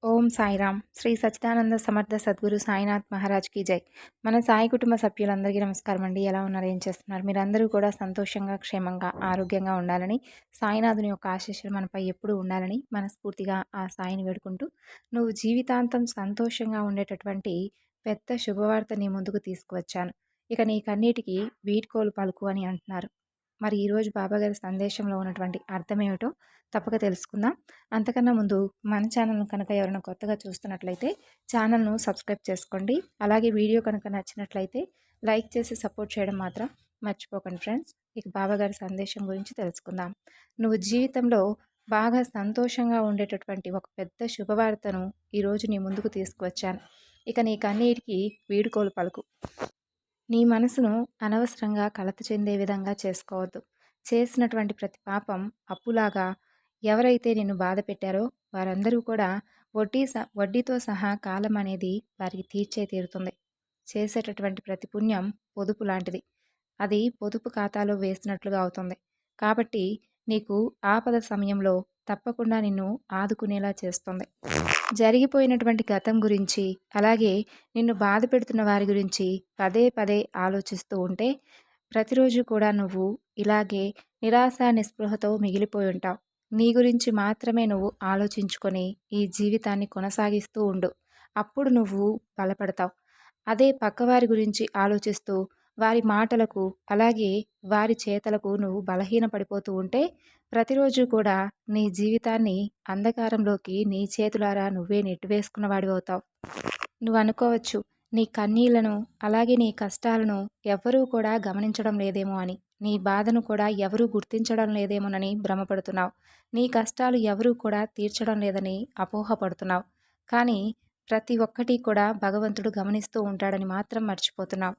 ఓం సాయిరామ్. శ్రీ సచ్చిదానంద సమర్థ సద్గురు సాయినాథ్ మహారాజ్ కి జై. మన సాయి కుటుంబ సభ్యులందరికీ నమస్కారం అండి. ఎలా ఉన్నారు, ఏం చేస్తున్నారు? మీరందరూ కూడా సంతోషంగా, క్షేమంగా, ఆరోగ్యంగా ఉండాలని, సాయినాథుని యొక్క ఆశీస్సులు మనపై ఎప్పుడూ ఉండాలని మనస్ఫూర్తిగా ఆ సాయిని వేడుకుంటూ, నువ్వు జీవితాంతం సంతోషంగా ఉండేటటువంటి పెద్ద శుభవార్త నీ ముందుకు తీసుకువచ్చాను. ఇక నీకన్నిటికీ వీడ్కోలు పలుకు అని అంటున్నారు. మరి ఈరోజు బాబాగారి సందేశంలో ఉన్నటువంటి అర్థమేమిటో తప్పక తెలుసుకుందాం. అంతకన్నా ముందు మన ఛానల్ను కనుక ఎవరైనా కొత్తగా చూస్తున్నట్లయితే ఛానల్ను సబ్స్క్రైబ్ చేసుకోండి. అలాగే వీడియో కనుక నచ్చినట్లయితే లైక్ చేసి సపోర్ట్ చేయడం మాత్రం మర్చిపోకండి ఫ్రెండ్స్. ఇక బాబాగారి సందేశం గురించి తెలుసుకుందాం. నువ్వు జీవితంలో బాగా సంతోషంగా ఉండేటటువంటి ఒక పెద్ద శుభవార్తను ఈరోజు నీ ముందుకు తీసుకువచ్చాను. ఇక నీకన్నిటికీ వీడుకోలు పలుకు. నీ మనసును అనవసరంగా కలత చెందే విధంగా చేసుకోవద్దు. చేసినటువంటి ప్రతి పాపం అప్పులాగా ఎవరైతే నిన్ను బాధ పెట్టారో వారందరూ కూడా వడ్డీతో సహా కాలం అనేది వారికి తీర్చే తీరుతుంది. చేసేటటువంటి ప్రతి పుణ్యం పొదుపు లాంటిది. అది పొదుపు ఖాతాలో వేసినట్లుగా అవుతుంది. కాబట్టి నీకు ఆపద సమయంలో తప్పకుండా నిన్ను ఆదుకునేలా చేస్తుంది. జరిగిపోయినటువంటి గతం గురించి, అలాగే నిన్ను బాధ పెడుతున్న వారి గురించి పదే పదే ఆలోచిస్తూ ఉంటే ప్రతిరోజు కూడా నువ్వు ఇలాగే నిరాశ నిస్పృహతో మిగిలిపోయి ఉంటావు. నీ గురించి మాత్రమే నువ్వు ఆలోచించుకొని ఈ జీవితాన్ని కొనసాగిస్తూ ఉండు. అప్పుడు నువ్వు బలపడతావు. అదే పక్కవారి గురించి ఆలోచిస్తూ వారి మాటలకు, అలాగే వారి చేతలకు నువ్వు బలహీనపడిపోతూ ఉంటే ప్రతిరోజు కూడా నీ జీవితాన్ని అంధకారంలోకి నీ చేతులారా నువ్వే నెట్టివేసుకున్న వాడివవుతావు. నువ్వు అనుకోవచ్చు, నీ కన్నీళ్లను, అలాగే నీ కష్టాలను ఎవ్వరూ కూడా గమనించడం లేదేమో అని. నీ బాధను కూడా ఎవరూ గుర్తించడం లేదేమోనని భ్రమపడుతున్నావు. నీ కష్టాలు ఎవరూ కూడా తీర్చడం లేదని అపోహపడుతున్నావు. కానీ ప్రతి ఒక్కటి కూడా భగవంతుడు గమనిస్తూ ఉంటాడని మాత్రం మర్చిపోతున్నావు.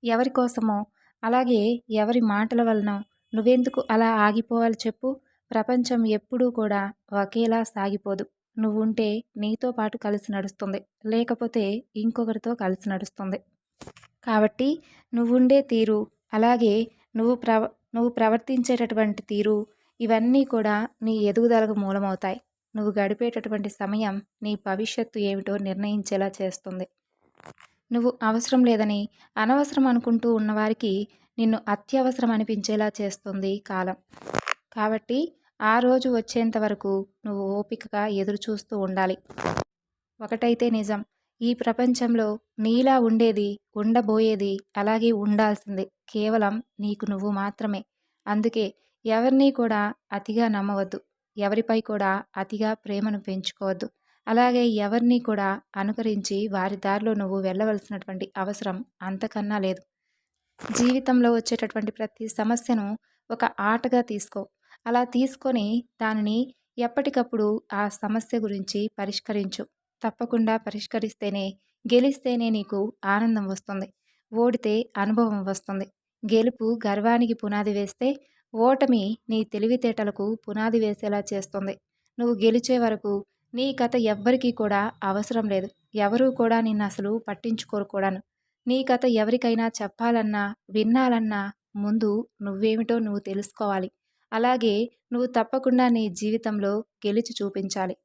ఎవరి కోసమో, అలాగే ఎవరి మాటల వలన నువ్వెందుకు అలా ఆగిపోవాలి చెప్పు? ప్రపంచం ఎప్పుడూ కూడా ఒకేలా సాగిపోదు. నువ్వుంటే నీతో పాటు కలిసి నడుస్తుంది, లేకపోతే ఇంకొకరితో కలిసి నడుస్తుంది. కాబట్టి నువ్వుండే తీరు, అలాగే నువ్వు ప్రవర్తించేటటువంటి తీరు, ఇవన్నీ కూడా నీ ఎదుగుదలకు మూలమవుతాయి. నువ్వు గడిపేటటువంటి సమయం నీ భవిష్యత్తు ఏమిటో నిర్ణయించేలా చేస్తుంది. నువ్వు అవసరం లేదని అనవసరం అనుకుంటూ ఉన్నవారికి నిన్ను అత్యవసరం అనిపించేలా చేస్తుంది కాలం. కాబట్టి ఆ రోజు వచ్చేంత వరకు నువ్వు ఓపికగా ఎదురు చూస్తూ ఉండాలి. ఒకటైతే నిజం, ఈ ప్రపంచంలో నీలా ఉండేది, ఉండబోయేది, అలాగే ఉండాల్సింది కేవలం నీకు నువ్వు మాత్రమే. అందుకే ఎవరినీ కూడా అతిగా నమ్మవద్దు. ఎవరిపై కూడా అతిగా ప్రేమను పెంచుకోవద్దు. అలాగే ఎవరినీ కూడా అనుకరించి వారి దారిలో నువ్వు వెళ్ళవలసినటువంటి అవసరం అంతకన్నా లేదు. జీవితంలో వచ్చేటటువంటి ప్రతి సమస్యను ఒక ఆటగా తీసుకో. అలా తీసుకొని దానిని ఎప్పటికప్పుడు ఆ సమస్య గురించి పరిష్కరించు. తప్పకుండా పరిష్కరిస్తేనే, గెలిస్తేనే నీకు ఆనందం వస్తుంది. ఓడితే అనుభవం వస్తుంది. గెలుపు గర్వానికి పునాది వేస్తే, ఓటమి నీ తెలివితేటలకు పునాది వేసేలా చేస్తుంది. నువ్వు గెలిచే వరకు నీ కథ ఎవ్వరికీ కూడా అవసరం లేదు. ఎవరూ కూడా నిన్ను అసలు పట్టించుకోరు కూడాను. నీ కథ ఎవరికైనా చెప్పాలన్నా, వినాలన్నా ముందు నువ్వేమిటో నువ్వు తెలుసుకోవాలి. అలాగే నువ్వు తప్పకుండా నీ జీవితంలో గెలిచి చూపించాలి.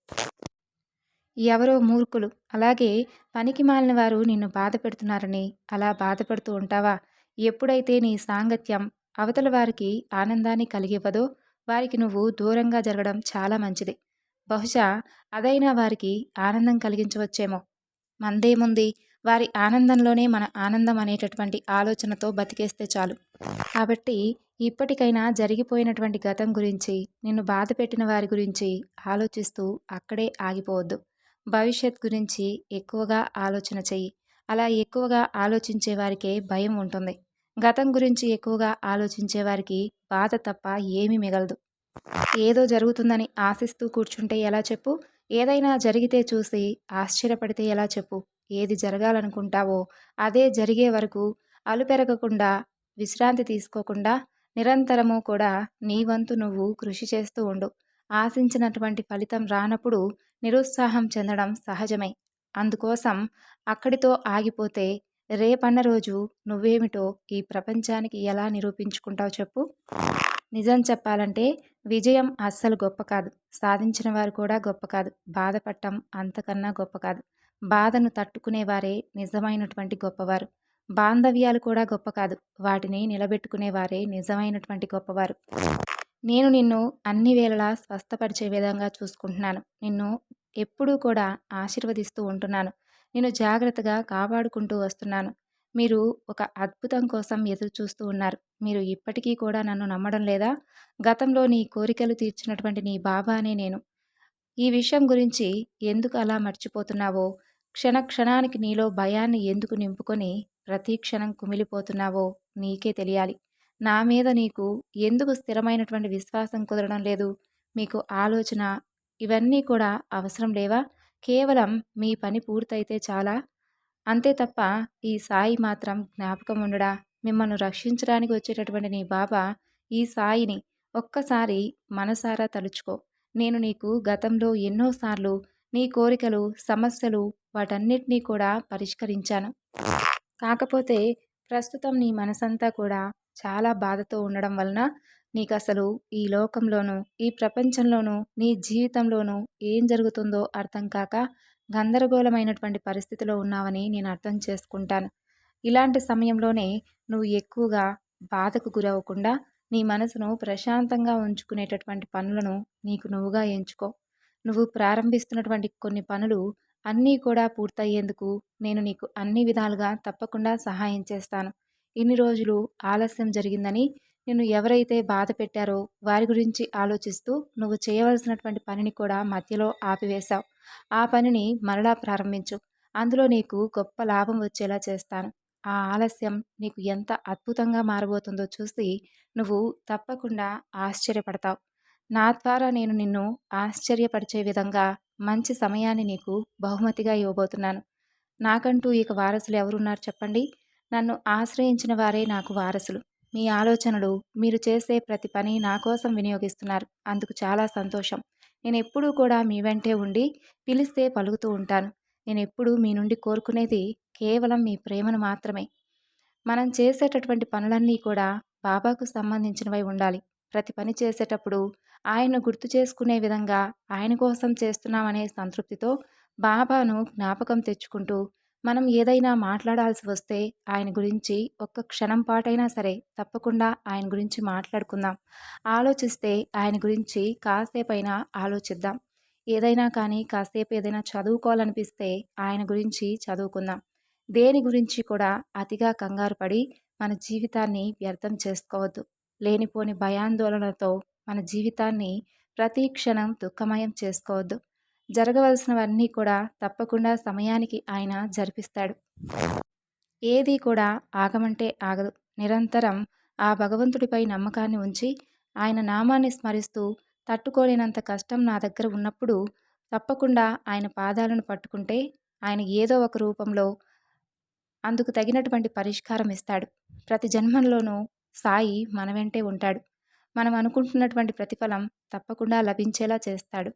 ఎవరో మూర్ఖులు, అలాగే పనికిమాలిన వారు నిన్ను బాధ పెడుతున్నారని అలా బాధపడుతూ ఉంటావా? ఎప్పుడైతే నీ సాంగత్యం అవతల వారికి ఆనందాన్ని కలిగివ్వదో వారికి నువ్వు దూరంగా జరగడం చాలా మంచిది. బహుశా అదైనా వారికి ఆనందం కలిగించవచ్చేమో. మందేముంది, వారి ఆనందంలోనే మన ఆనందం అనేటటువంటి ఆలోచనతో బతికేస్తే చాలు. కాబట్టి ఇప్పటికైనా జరిగిపోయినటువంటి గతం గురించి, నిన్ను బాధ పెట్టిన వారి గురించి ఆలోచిస్తూ అక్కడే ఆగిపోవద్దు. భవిష్యత్ గురించి ఎక్కువగా ఆలోచన చెయ్యి. అలా ఎక్కువగా ఆలోచించే వారికే భయం ఉంటుంది. గతం గురించి ఎక్కువగా ఆలోచించే వారికి బాధ తప్ప ఏమీ మిగలదు. ఏదో జరుగుతుందని ఆశిస్తూ కూర్చుంటే ఎలా చెప్పు? ఏదైనా జరిగితే చూసి ఆశ్చర్యపడితే ఎలా చెప్పు? ఏది జరగాలనుకుంటావో అదే జరిగే వరకు అలుపెరగకుండా, విశ్రాంతి తీసుకోకుండా నిరంతరము కూడా నీ వంతు నువ్వు కృషి చేస్తూ ఉండు. ఆశించినటువంటి ఫలితం రానప్పుడు నిరుత్సాహం చెందడం సహజమే. అందుకోసం అక్కడితో ఆగిపోతే రేపన్న రోజు నువ్వేమిటో ఈ ప్రపంచానికి ఎలా నిరూపించుకుంటావు చెప్పు? నిజం చెప్పాలంటే విజయం అస్సలు గొప్ప కాదు. సాధించిన వారు కూడా గొప్ప కాదు. బాధపడటం అంతకన్నా గొప్ప కాదు. బాధను తట్టుకునేవారే నిజమైనటువంటి గొప్పవారు. బాంధవ్యాలు కూడా గొప్ప కాదు. వాటిని నిలబెట్టుకునేవారే నిజమైనటువంటి గొప్పవారు. నేను నిన్ను అన్ని వేళలా స్వస్థపరిచే విధంగా చూసుకుంటున్నాను. నిన్ను ఎప్పుడూ కూడా ఆశీర్వదిస్తూ ఉంటున్నాను. నిన్ను జాగ్రత్తగా కాపాడుకుంటూ వస్తున్నాను. మీరు ఒక అద్భుతం కోసం ఎదురు చూస్తూ ఉన్నారు. మీరు ఇప్పటికీ కూడా నన్ను నమ్మడం లేదా? గతంలో నీ కోరికలు తీర్చినటువంటి నీ బాబానే నేను. ఈ విషయం గురించి ఎందుకు అలా మర్చిపోతున్నావో, క్షణ క్షణానికి నీలో భయాన్ని ఎందుకు నింపుకొని ప్రతి క్షణం కుమిలిపోతున్నావో నీకే తెలియాలి. నా మీద నీకు ఎందుకు స్థిరమైనటువంటి విశ్వాసం కుదరడం లేదు? మీకు ఆలోచన ఇవన్నీ కూడా అవసరం లేవా? కేవలం మీ పని పూర్తయితే చాలా. అంతే తప్ప ఈ సాయి మాత్రం జ్ఞాపకం ఉండడా? మిమ్మల్ని రక్షించడానికి వచ్చేటటువంటి నీ బాబా ఈ సాయిని ఒక్కసారి మనసారా తలుచుకో. నేను నీకు గతంలో ఎన్నోసార్లు నీ కోరికలు, సమస్యలు వాటన్నిటినీ కూడా పరిష్కరించాను. కాకపోతే ప్రస్తుతం నీ మనసంతా కూడా చాలా బాధతో ఉండడం వలన నీకసలు ఈ లోకంలోనూ, ఈ ప్రపంచంలోనూ, నీ జీవితంలోనూ ఏం జరుగుతుందో అర్థం కాక గందరగోళమైనటువంటి పరిస్థితిలో ఉన్నావని నేను అర్థం చేసుకుంటాను. ఇలాంటి సమయంలోనే నువ్వు ఎక్కువగా బాధకు గురవ్వకుండా నీ మనసును ప్రశాంతంగా ఉంచుకునేటటువంటి పనులను నీకు నువ్వుగా ఎంచుకో. నువ్వు ప్రారంభిస్తున్నటువంటి కొన్ని పనులు అన్నీ కూడా పూర్తయ్యేందుకు నేను నీకు అన్ని విధాలుగా తప్పకుండా సహాయం చేస్తాను. ఇన్ని రోజులు ఆలస్యం జరిగిందని నిన్ను ఎవరైతే బాధ పెట్టారో వారి గురించి ఆలోచిస్తూ నువ్వు చేయవలసినటువంటి పనిని కూడా మధ్యలో ఆపివేశావు. ఆ పనిని మరలా ప్రారంభించు. అందులో నీకు గొప్ప లాభం వచ్చేలా చేస్తాను. ఆ ఆలస్యం నీకు ఎంత అద్భుతంగా మారబోతుందో చూసి నువ్వు తప్పకుండా ఆశ్చర్యపడతావు. నా ద్వారా నేను నిన్ను ఆశ్చర్యపరిచే విధంగా మంచి సమయాన్ని నీకు బహుమతిగా ఇవ్వబోతున్నాను. నాకంటూ ఇక వారసులు ఎవరున్నారు చెప్పండి? నన్ను ఆశ్రయించిన వారే నాకు వారసులు. మీ ఆలోచనలు, మీరు చేసే ప్రతి పని నా కోసం వినియోగిస్తున్నారు. అందుకు చాలా సంతోషం. నేనెప్పుడూ కూడా మీ వెంటే ఉండి పిలిస్తే పలుకుతూ ఉంటాను. నేనెప్పుడూ మీ నుండి కోరుకునేది కేవలం మీ ప్రేమను మాత్రమే. మనం చేసేటటువంటి పనులన్నీ కూడా బాబాకు సంబంధించినవై ఉండాలి. ప్రతి పని చేసేటప్పుడు ఆయన్ను గుర్తు చేసుకునే విధంగా ఆయన కోసం చేస్తున్నామనే సంతృప్తితో బాబాను జ్ఞాపకం తెచ్చుకుంటూ మనం ఏదైనా మాట్లాడాల్సి వస్తే ఆయన గురించి ఒక్క క్షణం పాటైనా సరే తప్పకుండా ఆయన గురించి మాట్లాడుకుందాం. ఆలోచిస్తే ఆయన గురించి కాసేపైనా ఆలోచిద్దాం. ఏదైనా కానీ కాసేపు ఏదైనా చదువుకోవాలనిపిస్తే ఆయన గురించి చదువుకుందాం. దేని గురించి కూడా అతిగా కంగారు పడి మన జీవితాన్ని వ్యర్థం చేసుకోవద్దు. లేనిపోని భయాందోళనలతో మన జీవితాన్ని ప్రతి క్షణం దుఃఖమయం చేసుకోవద్దు. జరగవలసినవన్నీ కూడా తప్పకుండా సమయానికి ఆయన జరిపిస్తాడు. ఏది కూడా ఆగమంటే ఆగదు. నిరంతరం ఆ భగవంతుడిపై నమ్మకాన్ని ఉంచి ఆయన నామాన్ని స్మరిస్తూ తట్టుకోలేనంత కష్టం నా దగ్గర ఉన్నప్పుడు తప్పకుండా ఆయన పాదాలను పట్టుకుంటే ఆయన ఏదో ఒక రూపంలో అందుకు తగినటువంటి పరిష్కారం ఇస్తాడు. ప్రతి జన్మల్లోనూ సాయి మన వెంటే ఉంటాడు. మనం అనుకుంటున్నటువంటి ప్రతిఫలం తప్పకుండా లభించేలా చేస్తాడు.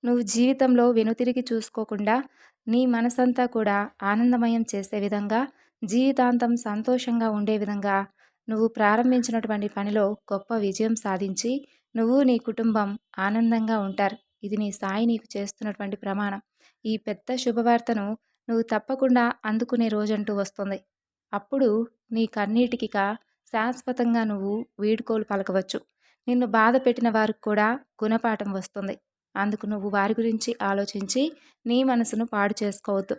నువ్వు జీవితంలో వెనుతిరిగి చూసుకోకుండా నీ మనసంతా కూడా ఆనందమయం చేసే విధంగా, జీవితాంతం సంతోషంగా ఉండే విధంగా నువ్వు ప్రారంభించినటువంటి పనిలో గొప్ప విజయం సాధించి నువ్వు నీ కుటుంబం ఆనందంగా ఉంటారు. ఇది నీ సాయి నీకు చేస్తున్నటువంటి ప్రమాణం. ఈ పెద్ద శుభవార్తను నువ్వు తప్పకుండా అందుకునే రోజంటూ వస్తుంది. అప్పుడు నీ కన్నీటికిక శాశ్వతంగా నువ్వు వీడ్కోలు పలకవచ్చు. నిన్ను బాధ పెట్టిన వారికి కూడా గుణపాఠం వస్తుంది. అందుకు నువ్వు వారి గురించి ఆలోచించి నీ మనసును పాడు చేసుకోవద్దు.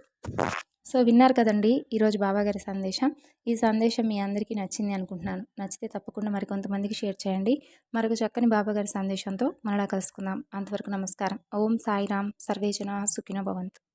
సో విన్నారు కదండి ఈరోజు బాబాగారి సందేశం. ఈ సందేశం మీ అందరికీ నచ్చింది అనుకుంటున్నాను. నచ్చితే తప్పకుండా మరికొంతమందికి షేర్ చేయండి. మరొక చక్కని బాబాగారి సందేశంతో మరలా కలుసుకుందాం. అంతవరకు నమస్కారం. ఓం సాయిరామ్. సర్వేజన సుఖినో భవంతు.